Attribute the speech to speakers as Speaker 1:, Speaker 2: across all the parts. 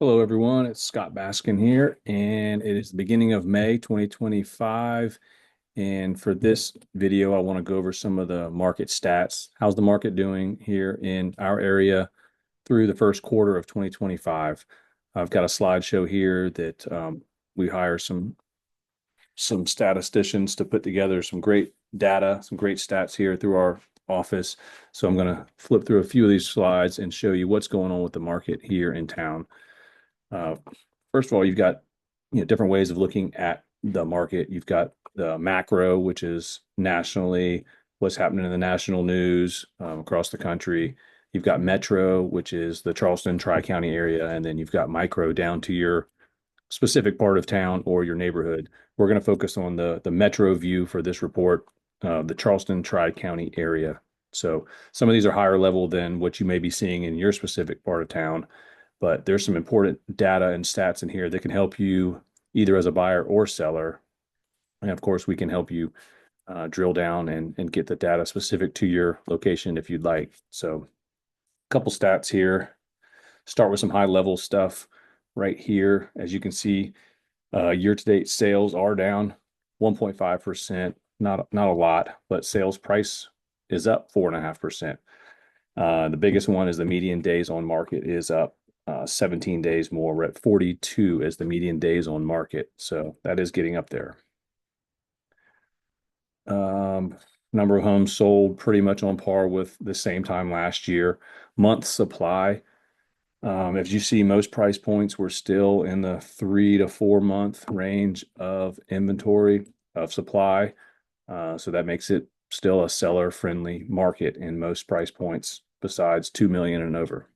Speaker 1: Hello, everyone. It's Scott Baskin here, and it is the beginning of May 2025. And for this video, I want to go over some of the market stats. How's the market doing here in our area through the first quarter of 2025? I've got a slideshow here that we hire some statisticians to put together some great data, some great stats here through our office. So I'm going to flip through a few of these slides and show you what's going on with the market here in town. Uh, First of all, you've got different ways of looking at the market. You've got the macro, which is nationally what's happening in the national news across the country. You've got metro, which is the Charleston Tri-County area, and then you've got micro down to your specific part of town or your neighborhood. We're going to focus on the metro view for this report, the Charleston Tri-County area. So some of these are higher level than what you may be seeing in your specific part of town, but there's some important data and stats in here that can help you either as a buyer or seller. And of course, we can help you drill down and get the data specific to your location if you'd like. So a couple stats here. Start with some high level stuff right here. As you can see, year-to-date sales are down 1.5%. Not a lot, but sales price is up 4.5%. The biggest one is the median days on market is up 17 days more. We're at 42 as the median days on market. So that is getting up there. Number of homes sold pretty much on par with the same time last year. Month supply. As you see, most price points were still in the 3 to 4 month range of inventory of supply. So that makes it still a seller friendly market in most price points besides 2 million and over.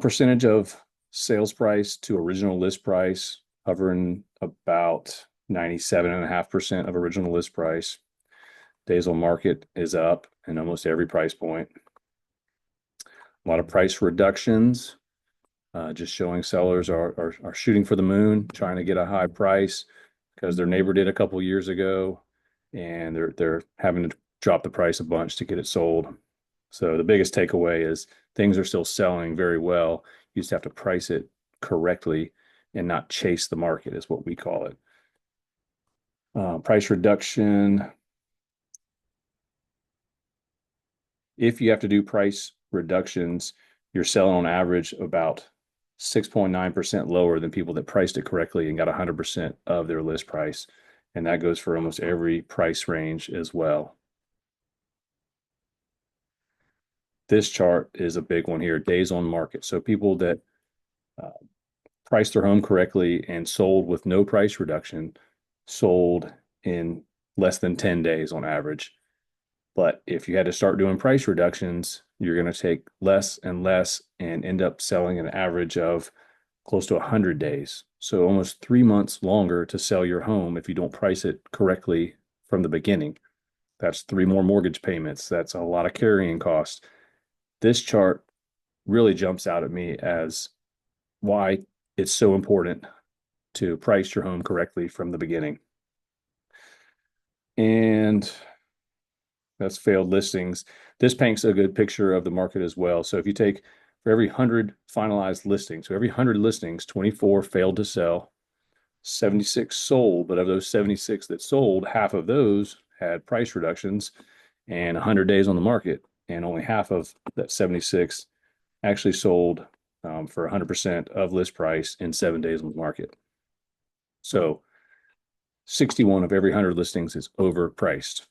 Speaker 1: Percentage of sales price to original list price hovering about 97.5% of original list price. Days on market is up in almost every price point. A lot of price reductions, just showing sellers are shooting for the moon, trying to get a high price because their neighbor did a couple years ago, and they're having to drop the price a bunch to get it sold. So the biggest takeaway is things are still selling very well. You just have to price it correctly and not chase the market, is what we call it. Price reduction. If you have to do price reductions, you're selling on average about 6.9% lower than people that priced it correctly and got 100% of their list price. And that goes for almost every price range as well. This chart is a big one here, days on market. So people that priced their home correctly and sold with no price reduction sold in less than 10 days on average. But if you had to start doing price reductions, you're going to take less and less and end up selling an average of close to 100 days. So almost 3 months longer to sell your home if you don't price it correctly from the beginning. That's 3 more mortgage payments. That's a lot of carrying costs. This chart really jumps out at me as why it's so important to price your home correctly from the beginning. And that's failed listings. This paints a good picture of the market as well. So if you take for every 100 finalized listings, so every 100 listings, 24 failed to sell, 76 sold, but of those 76 that sold, half of those had price reductions and 100 days on the market, and only half of that 76 actually sold for 100% of list price in 7 days on the market. So 61 of every 100 listings is overpriced.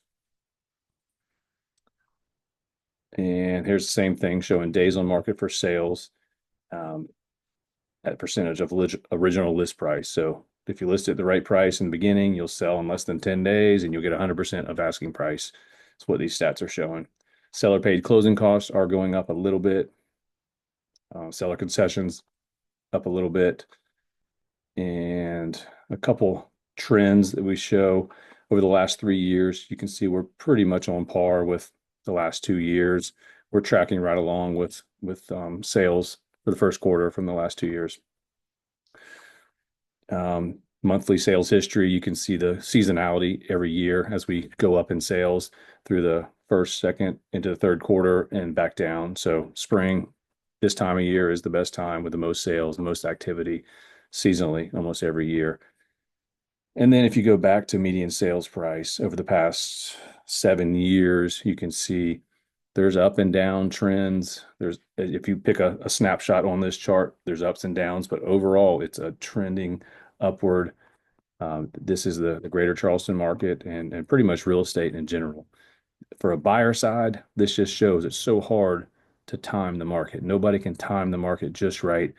Speaker 1: And here's the same thing showing days on market for sales at percentage of original list price. So if you list it the right price in the beginning, you'll sell in less than 10 days and you'll get 100% of asking price. That's what these stats are showing. Seller paid closing costs are going up a little bit. Seller concessions up a little bit. And a couple trends that we show over the last 3 years. You can see we're pretty much on par with the last 2 years. We're tracking right along with sales for the first quarter from the last 2 years. Monthly sales history, you can see the seasonality every year as we go up in sales through the first, second into the third quarter and back down. So spring, this time of year is the best time with the most sales, the most activity seasonally almost every year. And then if you go back to median sales price over the past 7 years, you can see there's up and down trends. There's, if you pick a snapshot on this chart, there's ups and downs, but overall it's a trending upward. This is the greater Charleston market and pretty much real estate in general. For a buyer side, this just shows it's so hard to time the market. Nobody can time the market just right.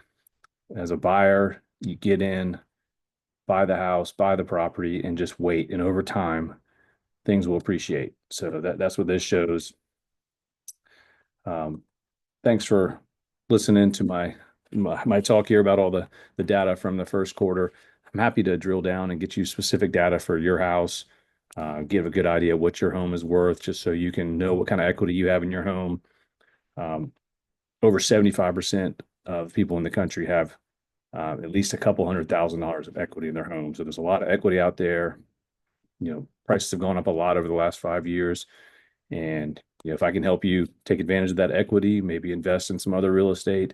Speaker 1: As a buyer, you get in, buy the house, buy the property, and just wait. And over time, things will appreciate. So that's what this shows. Thanks for listening to my talk here about all the data from the first quarter. I'm happy to drill down and get you specific data for your house, give a good idea what your home is worth, just so you can know what kind of equity you have in your home. Over 75% of people in the country have at least a couple $100,000 of equity in their home. So there's a lot of equity out there. Prices have gone up a lot over the last 5 years. And if I can help you take advantage of that equity, maybe invest in some other real estate,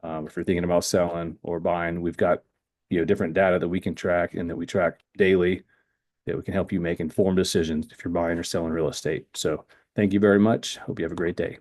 Speaker 1: if you're thinking about selling or buying, we've got different data that we can track and that we track daily that we can help you make informed decisions if you're buying or selling real estate. So thank you very much. Hope you have a great day.